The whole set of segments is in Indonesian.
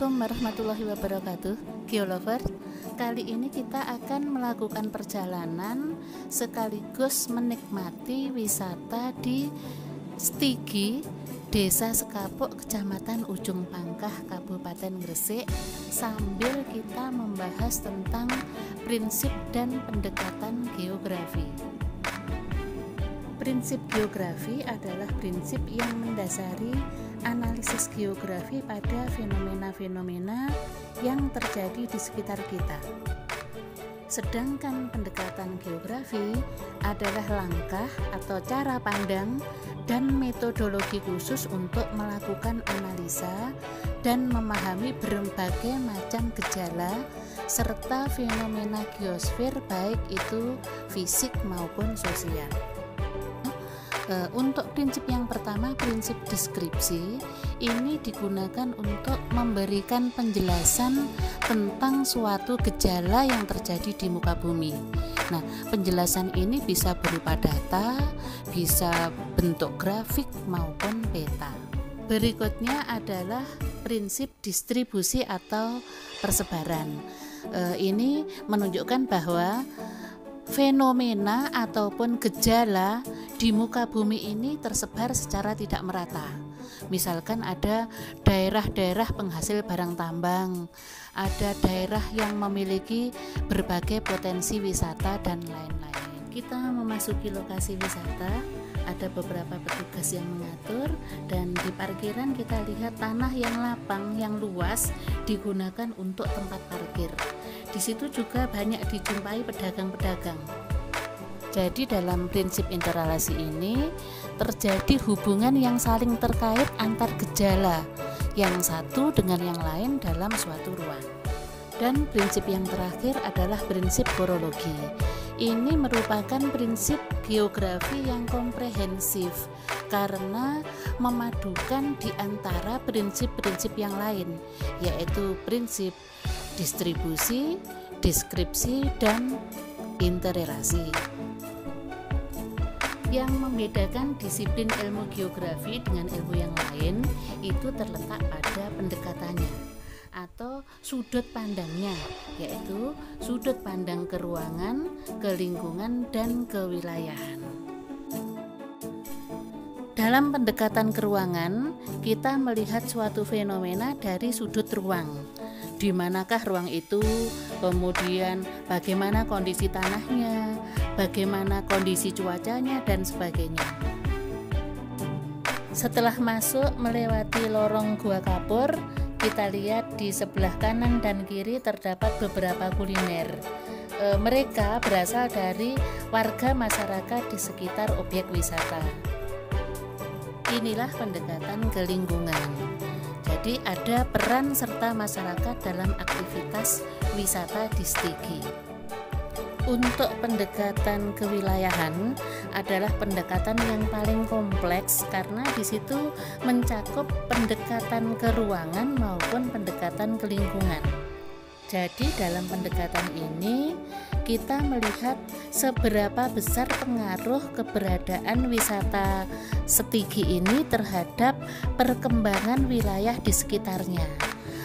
Assalamualaikum warahmatullahi wabarakatuh, Geolovers. Kali ini kita akan melakukan perjalanan sekaligus menikmati wisata di Stigi, Desa Sekapuk, Kecamatan Ujung Pangkah, Kabupaten Gresik, sambil kita membahas tentang prinsip dan pendekatan geografi. Prinsip geografi adalah prinsip yang mendasari analisis geografi pada fenomena-fenomena yang terjadi di sekitar kita. Sedangkan pendekatan geografi adalah langkah atau cara pandang dan metodologi khusus untuk melakukan analisa dan memahami berbagai macam gejala serta fenomena geosfer, baik itu fisik maupun sosial. Untuk prinsip yang pertama, prinsip deskripsi, ini digunakan untuk memberikan penjelasan tentang suatu gejala yang terjadi di muka bumi. Nah, penjelasan ini bisa berupa data, bisa bentuk grafik maupun peta. Berikutnya adalah prinsip distribusi atau persebaran. Ini menunjukkan bahwa fenomena ataupun gejala di muka bumi ini tersebar secara tidak merata. Misalkan ada daerah-daerah penghasil barang tambang, ada daerah yang memiliki berbagai potensi wisata dan lain-lain. Kita memasuki lokasi wisata, ada beberapa petugas yang mengatur, dan di parkiran kita lihat tanah yang lapang, yang luas digunakan untuk tempat parkir. Di situ juga banyak dijumpai pedagang-pedagang. Jadi dalam prinsip interrelasi ini terjadi hubungan yang saling terkait antar gejala yang satu dengan yang lain dalam suatu ruang. Dan prinsip yang terakhir adalah prinsip korologi. Ini merupakan prinsip geografi yang komprehensif karena memadukan di antara prinsip-prinsip yang lain, yaitu prinsip distribusi, deskripsi, dan interrelasi. Yang membedakan disiplin ilmu geografi dengan ilmu yang lain itu terletak pada pendekatannya atau sudut pandangnya, yaitu sudut pandang ke ruangan, ke lingkungan, dan kewilayahan. Dalam pendekatan ke ruangan, kita melihat suatu fenomena dari sudut ruang. Di manakah ruang itu, kemudian bagaimana kondisi tanahnya, bagaimana kondisi cuacanya, dan sebagainya. Setelah masuk melewati lorong Gua Kapur, kita lihat di sebelah kanan dan kiri terdapat beberapa kuliner. Mereka berasal dari warga masyarakat di sekitar objek wisata. Inilah pendekatan ke lingkungan. Jadi ada peran serta masyarakat dalam aktivitas wisata di Stigi. Untuk pendekatan kewilayahan adalah pendekatan yang paling kompleks karena di situ mencakup pendekatan ke ruangan maupun pendekatan ke lingkungan. Jadi dalam pendekatan ini kita melihat seberapa besar pengaruh keberadaan wisata Stigi ini terhadap perkembangan wilayah di sekitarnya.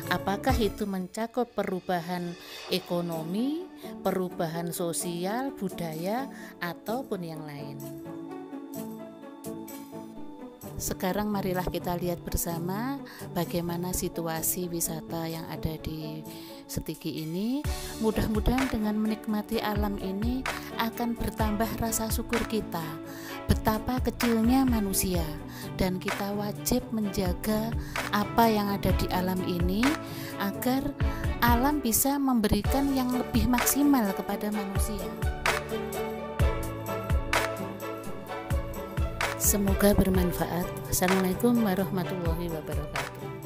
Apakah itu mencakup perubahan ekonomi, perubahan sosial, budaya, ataupun yang lain. Sekarang marilah kita lihat bersama bagaimana situasi wisata yang ada di Stigi ini. Mudah-mudahan dengan menikmati alam ini akan bertambah rasa syukur kita betapa kecilnya manusia, dan kita wajib menjaga apa yang ada di alam ini agar alam bisa memberikan yang lebih maksimal kepada manusia. Semoga bermanfaat. Assalamualaikum warahmatullahi wabarakatuh.